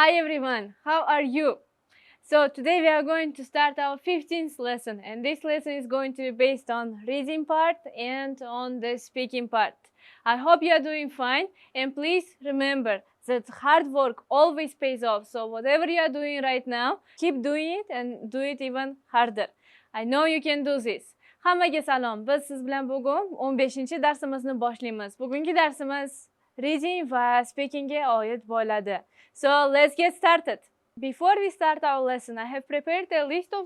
Hi everyone, how are you? So today we are going to start our 15th lesson, and this lesson is going to be based on reading part and on the speaking part. I hope you are doing fine, and please remember that hard work always pays off. So whatever you are doing right now, keep doing it and do it even harder. I know you can do this. Hammaga salom. Biz siz bilan bugun 15-darsimizni boshlaymiz. Bugungi darsimiz reading va speakingga oid bo'ladi. So let's get started. Before we start our lesson, I have prepared a list of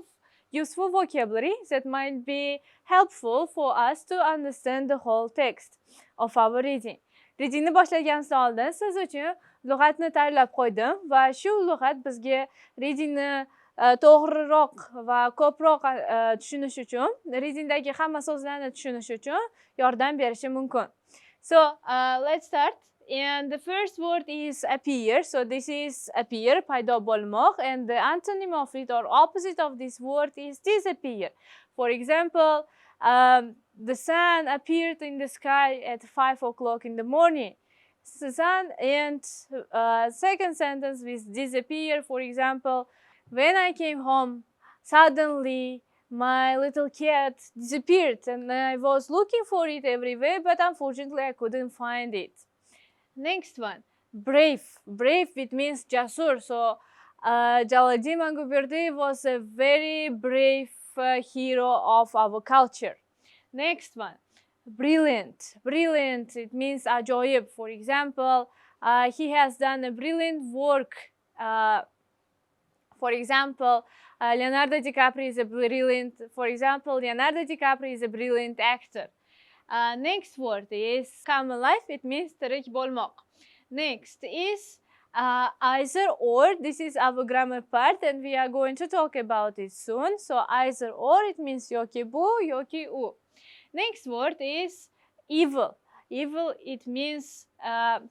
useful vocabulary that might be helpful for us to understand the whole text of our reading. Readingni boshlaganimizdan oldin siz uchun lug'atni tayyorlab qo'ydim va shu lug'at bizga readingni to'g'riroq va ko'proq tushunish uchun, readingdagi hamma so'zlarni tushunish uchun yordam berishi mumkin. So let's start. And the first word is appear. So this is appear, paydo bo'lmoq, and the antonym of it or opposite of this word is disappear. For example, the sun appeared in the sky at 5 o'clock in the morning. The sun, and second sentence with disappear. For example, when I came home, suddenly my little cat disappeared, and I was looking for it everywhere, but unfortunately I couldn't find it. Next one, brave. Brave, it means jasur. So Jalaluddin Manguberdi was a very brave hero of our culture. Next one, brilliant. Brilliant, it means ajoyib. For example, he has done a brilliant work. For example, Leonardo DiCaprio is a brilliant. For example, Leonardo DiCaprio is a brilliant actor. Next word is come alive. It means tirik bo'lmoq. Next is either or. This is our grammar part, and we are going to talk about it soon. So either or, it means yoki bu, yoki u. Next word is evil. Evil, it means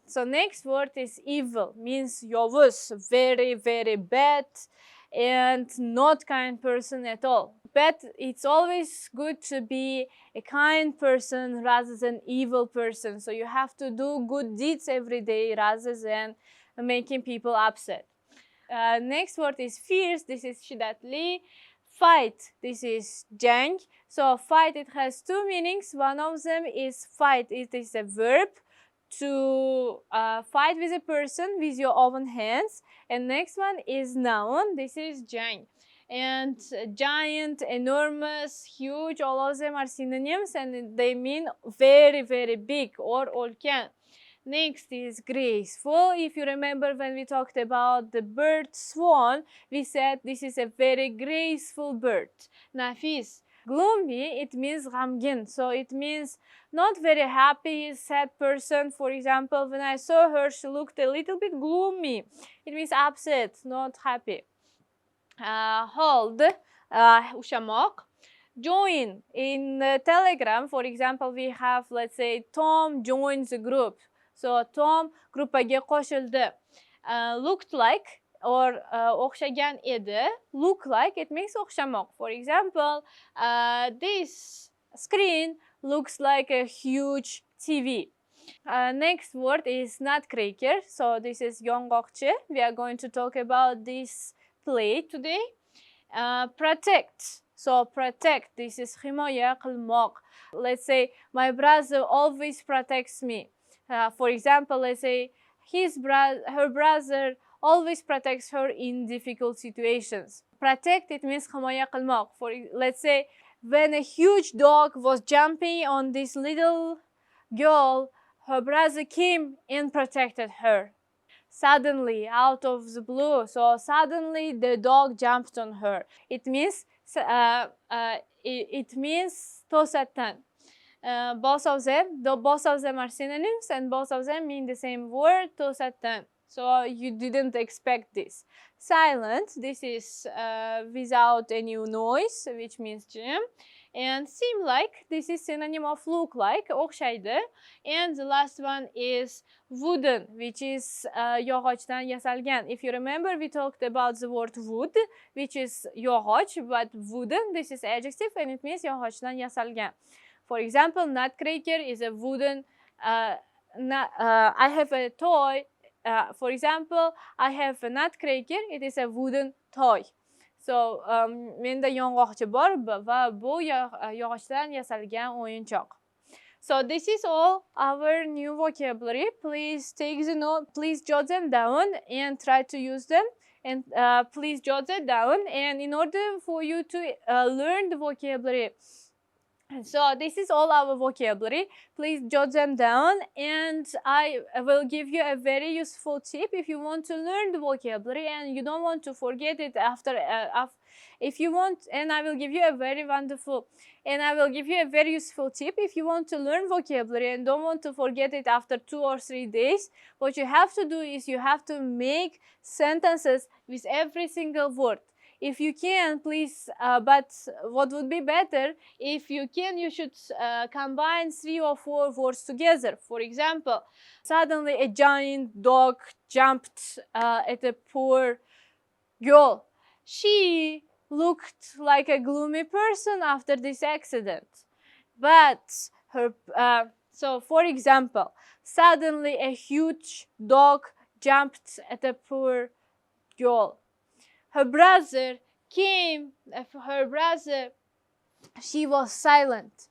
so next word is evil, means yovuz, very, very bad and not kind person at all. But it's always good to be a kind person rather than evil person. So you have to do good deeds every day rather than making people upset. Next word is fierce. This is shiddatli. Fight. This is jang. So fight, it has two meanings. One of them is fight. It is a verb to fight with a person with your own hands. And next one is noun. This is jang. And giant, enormous, huge, all of them are synonyms, and they mean very, very big or ulkan. Next is graceful. If you remember when we talked about the bird swan, we said this is a very graceful bird. Nafis. Gloomy, it means ghamgin. So it means not very happy, sad person. For example, when I saw her, she looked a little bit gloomy. It means upset, not happy. Hold, ushamoq. Join. In Telegram, for example, we have, let's say, Tom joins the group. So Tom gruppaga qo'shildi. Looked like or o'xshagan edi. Look like, it means o'xshamoq. For example, this screen looks like a huge TV. Next word is nutcracker. So this is yong'oqchi. We are going to talk about this play today. Protect. So protect, this is himoya qilmoq. Let's say my brother always protects me. For example, let's say her brother always protects her in difficult situations. Protect, it means himoya qilmoq. For let's say when a huge dog was jumping on this little girl, her brother came and protected her. Suddenly, out of the blue. So suddenly the dog jumped on her. It means tosatdan. Both of them are synonyms, and both of them mean the same word, tosatdan. So you didn't expect this. Silent, this is without any noise, which means jim. And seem like, this is synonym of look like, o'xshaydi. And the last one is wooden, which is yog'ochdan yasalgan. If you remember, we talked about the word wood, which is yog'och, but wooden, this is adjective, and it means yog'ochdan yasalgan. For example, nutcracker is a wooden, I have a toy For example, I have a nutcracker. It is a wooden toy. So, menda yong'oqchi bor va bu yog'ochdan yasalgan o'yinchoq. So this is all our new vocabulary. Please take the note. Please jot them down and try to use them. And please jot them down. And in order for you to learn the vocabulary, so this is all our vocabulary. Please jot them down, and I will give you a very useful tip if you want to learn the vocabulary and you don't want to forget it after. If you want, and I will give you a very useful tip if you want to learn vocabulary and don't want to forget it after 2 or 3 days. What you have to do is you have to make sentences with every single word. If you can, please, but what would be better, if you can, you should combine 3 or 4 words together. For example, suddenly a giant dog jumped at a poor girl. She looked like a gloomy person after this accident. But so for example, suddenly a huge dog jumped at a poor girl. Her brother came, she was silent.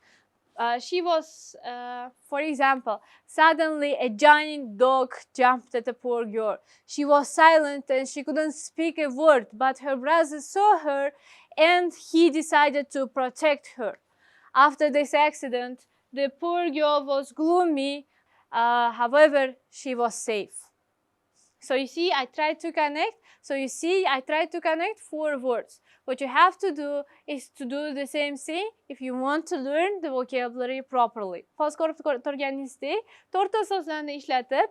For example, suddenly a giant dog jumped at a poor girl. She was silent and she couldn't speak a word, but her brother saw her and he decided to protect her. After this accident, the poor girl was gloomy, however, she was safe. So you see, I tried to connect. I tried to connect 4 words. What you have to do is to do the same thing if you want to learn the vocabulary properly. Hozir ko'rib turganingizdek, 4 ta so'zlarni ishlatib,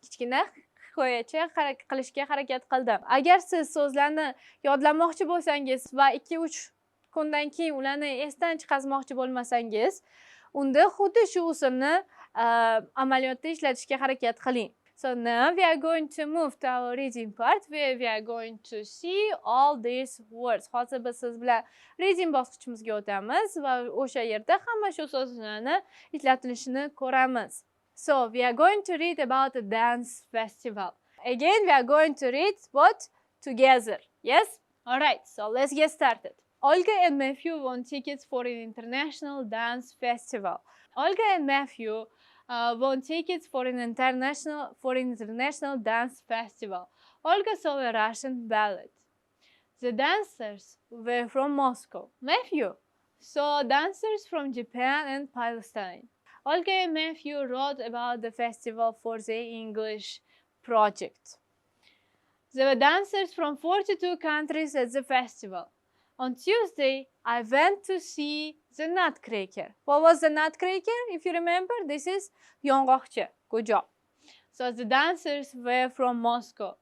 kichkina hikoyacha qilishga harakat qildim. Agar siz so'zlarni yodlamoqchi bo'lsangiz va 2-3 kundan keyin ularni esdan chiqarmoqchi bo'lmasangiz, unda xuddi shu usulni amaliyotda ishlatishga harakat qiling. So now we are going to move to our reading part where we are going to see all these words. Hozir biz siz bilan reading bosqichimizga o'tamiz va o'sha yerda hamma shu so'zlarni ishlatilishini ko'ramiz. So we are going to read about the dance festival. Again, we are going to read what? Together. Yes? Alright, so let's get started. Olga and Matthew won tickets for an international dance festival. Olga and Matthew won tickets for an international dance festival. Olga saw a Russian ballet. The dancers were from Moscow. Matthew saw dancers from Japan and Palestine. Olga and Matthew wrote about the festival for their English project. There were dancers from 42 countries at the festival. On Tuesday, I went to see the nutcracker. What was the nutcracker? If you remember, this is yong'oqchi. Good job. So the dancers were from Moscow.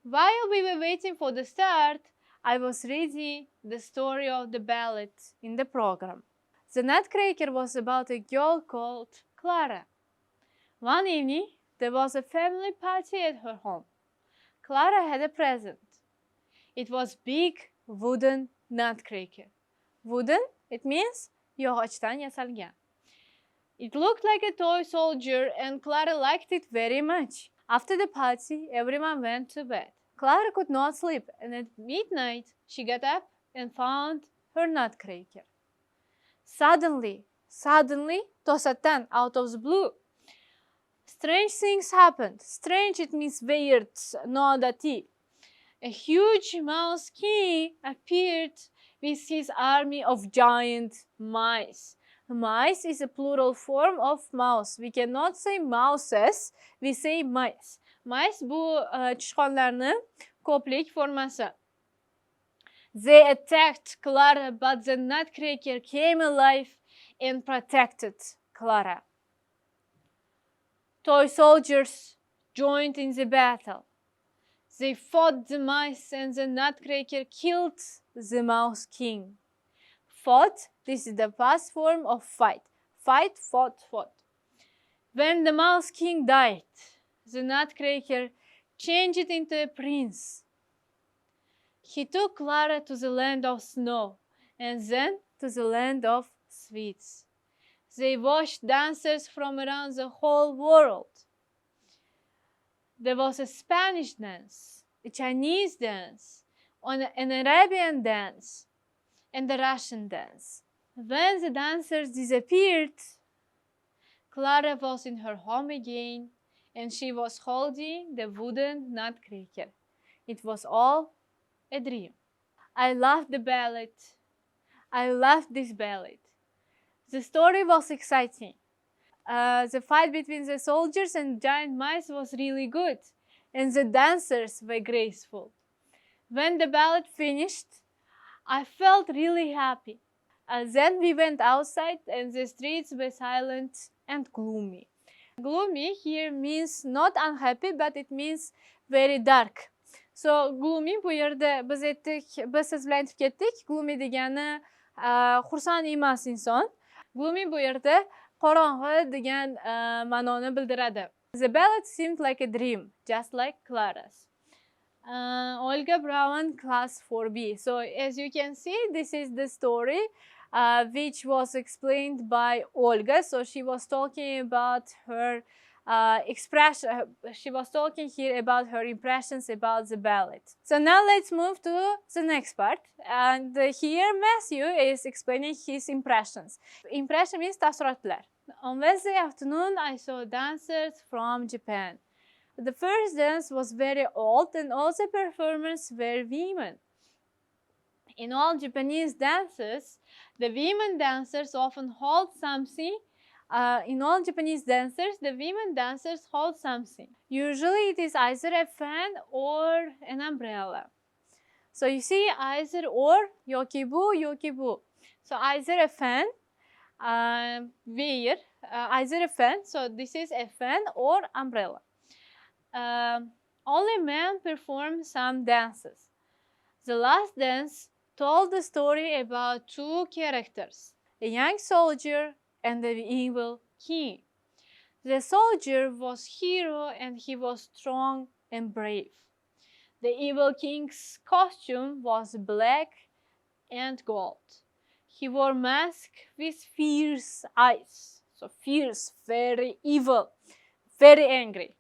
While we were waiting for the start, I was reading the story of the ballet in the program. The nutcracker was about a girl called Clara. One evening, there was a family party at her home. Clara had a present. It was big wooden nutcracker. Wooden, it means yog'ochdan yasalgan. It looked like a toy soldier and Clara liked it very much. After the party, everyone went to bed. Clara could not sleep and at midnight she got up and found her nutcracker. Suddenly, tosatdan, out of the blue, strange things happened. Strange, it means weird, noodati. A huge mouse king appeared with his army of giant mice. Mice is a plural form of mouse. We cannot say mouses, we say mice. Mice bu tishqonlarni ko'plik formasi. They attacked Clara, but the nutcracker came alive and protected Clara. Toy soldiers joined in the battle. They fought the mice and the nutcracker killed the mouse king. Fought, this is the past form of fight. Fight, fought. When the mouse king died, the nutcracker changed it into a prince. He took Clara to the land of snow and then to the land of sweets. They watched dancers from around the whole world. There was a Spanish dance, a Chinese dance, an Arabian dance, and the Russian dance. When the dancers disappeared, Clara was in her home again, and she was holding the wooden nutcracker. It was all a dream. I loved the ballet. I loved this ballet. The story was exciting. The fight between the soldiers and giant mice was really good, and the dancers were graceful. When the ballet finished, I felt really happy. Then we went outside and the streets were silent and gloomy. Gloomy here means not unhappy, but it means very dark. So gloomy bu yerda biz aytdik, biz siz bilan aytib ketdik. Gloomy degani xursand emas inson. Gloomy bu yerda qorong'i degan ma'noni bildiradi. The ballad seemed like a dream, just like Clara's. Olga Brown, class 4B. So as you can see, this is the story which was explained by Olga. So she was talking about her she was talking here about her impressions about the ballad. So now let's move to the next part. And here Matthew is explaining his impressions. Impression means taassurotlar. On Wednesday afternoon, I saw dancers from Japan. The first dance was very old and all the performers were women. In all Japanese dances, the women dancers often hold something. In all Japanese dancers, the women dancers hold something. Usually it is either a fan or an umbrella. So you see either or, yokibu, yokibu. So either a fan, either a fan, so this is a fan or umbrella. Only men perform some dances. The last dance told the story about two characters, a young soldier and the evil king. The soldier was hero and he was strong and brave. The evil king's costume was black and gold. He wore a mask with fierce eyes. So fierce, very evil, very angry.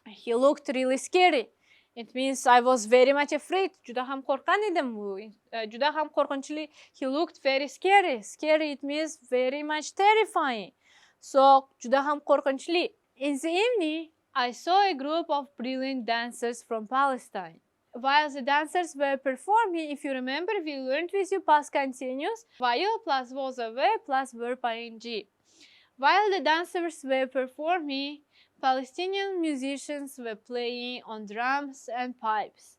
He looked really scary. It means I was very much afraid. Juda ham qo'rqqan edim bu. Juda ham qo'rqinchli. He looked very scary. Scary, it means very much terrifying. So, juda ham qo'rqinchli. In the evening, I saw a group of brilliant dancers from Palestine. While the dancers were performing, if you remember, we learned with you past continuous. While plus was a verb plus verb ing. While the dancers were performing, Palestinian musicians were playing on drums and pipes.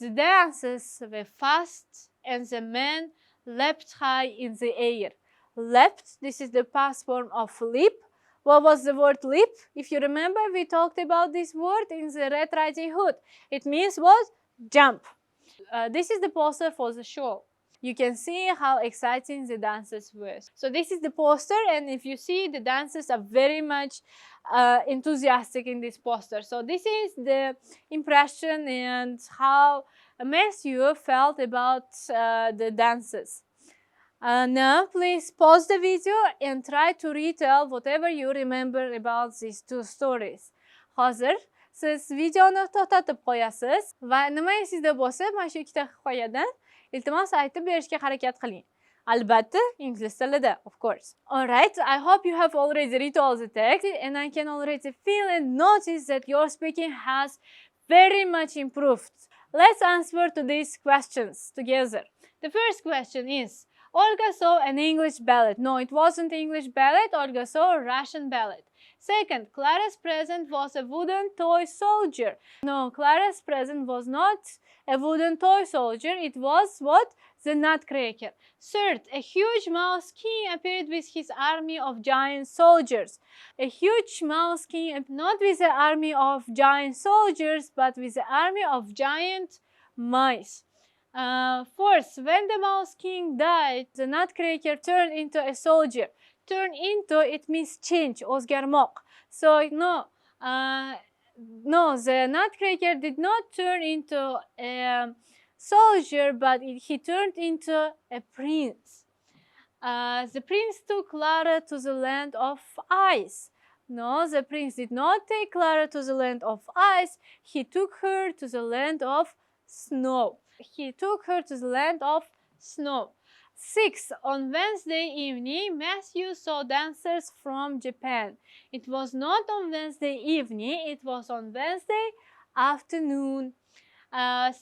The dances were fast and the men leapt high in the air. Leapt, this is the past form of leap. What was the word leap? If you remember, we talked about this word in the Red Riding Hood. It means what? Jump. This is the poster for the show. You can see how exciting the dances were. So this is the poster, and if you see, the dancers are very much enthusiastic in this poster. So this is the impression and how Matthew felt about the dances. Now please pause the video and try to retell whatever you remember about these two stories. Hozir siz videoni to'xtatib qo'yasiz va nima esingizda bo'lsa, mana shu ikkita hikoyadan iltimos aytib berishga harakat qiling. Albatta, ingliz tilida, of course. Alright, I hope you have already read all the text and I can already feel and notice that your speaking has very much improved. Let's answer to these questions together. The first question is, Olga saw an English ballad. No, it wasn't English ballad. Olga saw a Russian ballad. Second, Clara's present was a wooden toy soldier. No, Clara's present was not a wooden toy soldier. It was what? The nutcracker. Third, a huge mouse king appeared with his army of giant soldiers. A huge mouse king, not with an army of giant soldiers, but with an army of giant mice. Fourth, when the mouse king died, the nutcracker turned into a soldier. Turn into, it means change, o'zgarmoq. So no, the nutcracker did not turn into a soldier, but he turned into a prince. The prince took Clara to the land of ice. No, the prince did not take Clara to the land of ice. He took her to the land of snow. He took her to the land of snow. 6. On Wednesday evening, Matthew saw dancers from Japan. It was not on Wednesday evening, it was on Wednesday afternoon. 7.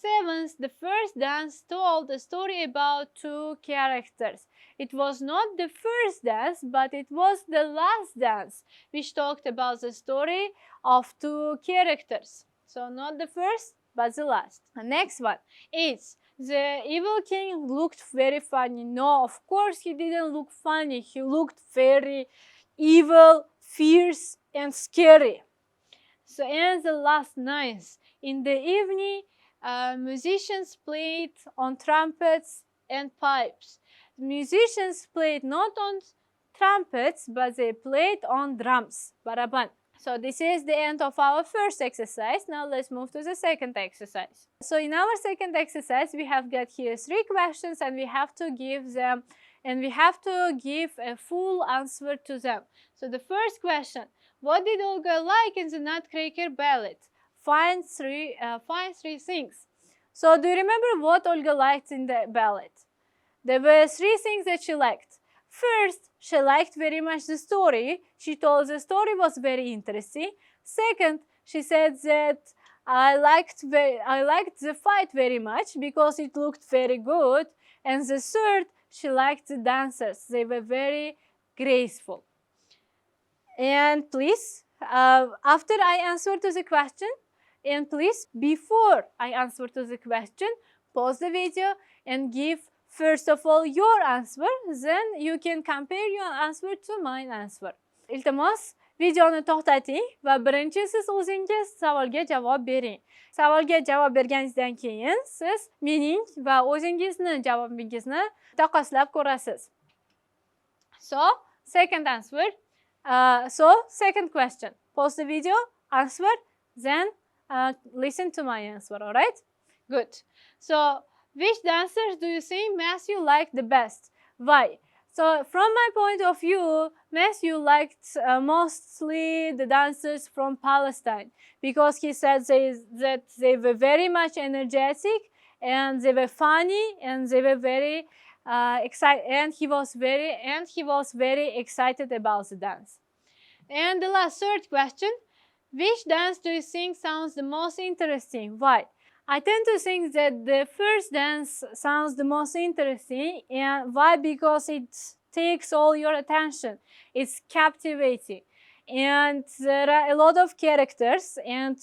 The first dance told a story about two characters. It was not the first dance, but it was the last dance, which talked about the story of two characters. So not the first, but the last. Next one. 8. The evil king looked very funny. No, of course he didn't look funny. He looked very evil, fierce, and scary. So, and the last 9. In the evening, musicians played on trumpets and pipes. Musicians played not on trumpets, but they played on drums, baraban. So this is the end of our first exercise. Now let's move to the second exercise. So in our second exercise, we have got here 3 questions, and we have to give them, and we have to give a full answer to them. So the first question: what did Olga like in the Nutcracker Ballad? Find three things. So do you remember what Olga liked in the ballad? There were 3 things that she liked. First, she liked very much the story. She told the story was very interesting. Second, she said that I liked the fight very much because it looked very good. And the third, she liked the dancers. They were very graceful. And please, after I answer to the question, and please, before I answer to the question, pause the video and give first of all your answer, then you can compare your answer to my answer. Iltimos, videoni to'xtating va birinchi siz o'zingiz savolga javob bering. Savolga javob berganingizdan keyin siz mening va o'zingizni javobingizni taqqoslab ko'rasiz. So, second answer. Second question. Pause the video, answer, then listen to my answer, alright? Good. So, which dancers do you think Matthew liked the best? Why? So, from my point of view, Matthew liked mostly the dancers from Palestine, because he said that they were very much energetic, and they were funny, and they were very excited, and he was very excited about the dance. And the last, third question: which dance do you think sounds the most interesting? Why? I tend to think that the first dance sounds the most interesting. And why? Because it takes all your attention. It's captivating. And there are a lot of characters. And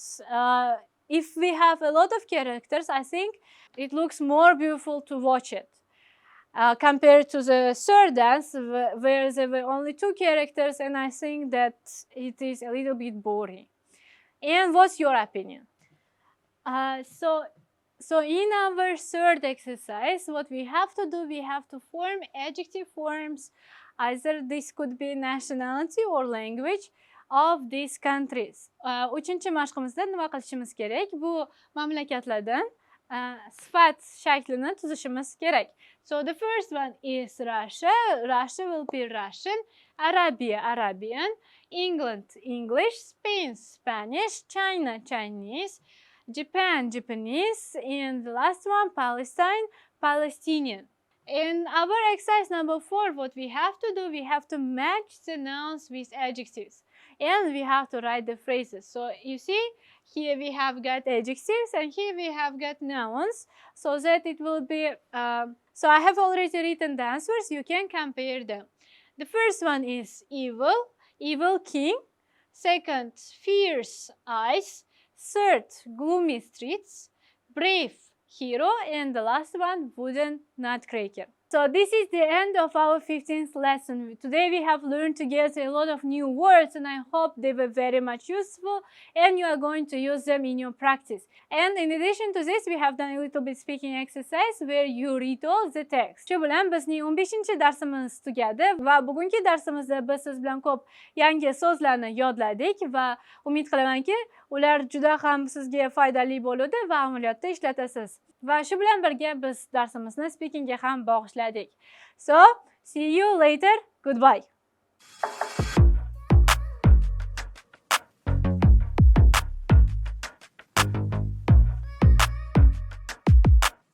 if we have a lot of characters, I think it looks more beautiful to watch it. Compared to the third dance, where there were only 2 characters, and I think that it is a little bit boring. And what's your opinion? So in our third exercise, what we have to do, we have to form adjective forms. Either this could be nationality or language of these countries. Uchinchi mashqimizda nima qilishimiz kerak? Bu mamlakatlardan sifat shaklini tuzishimiz kerak. So the first one is Russia. Russia will be Russian. Arabia, Arabian. England, English. Spain, Spanish. China, Chinese. Japan, Japanese. And the last one, Palestine, Palestinian. In our exercise number 4, what we have to do, we have to match the nouns with adjectives. And we have to write the phrases. So you see, here we have got adjectives and here we have got nouns, so that it will be, so I have already written the answers, you can compare them. The first one is evil, evil king. Second, fierce eyes. Third, gloomy streets. Brave, hero. And the last one, wooden nutcracker. So this is the end of our 15th lesson. Today we have learned together a lot of new words, and I hope they were very much useful and you are going to use them in your practice. And in addition to this, we have done a little bit speaking exercise where you read all the text. Shu bilan bizning 15-darsimiz tugadi va bugungi darsimizda biz siz bilan ko'p yangi so'zlarni yodladik va umid qilamanki, ular juda ham sizga foydali bo'ladi va amaliyotda ishlatasiz. Va shu bilan birga biz darsimizni speakingga ham bag'ishladik. So, see you later. Goodbye.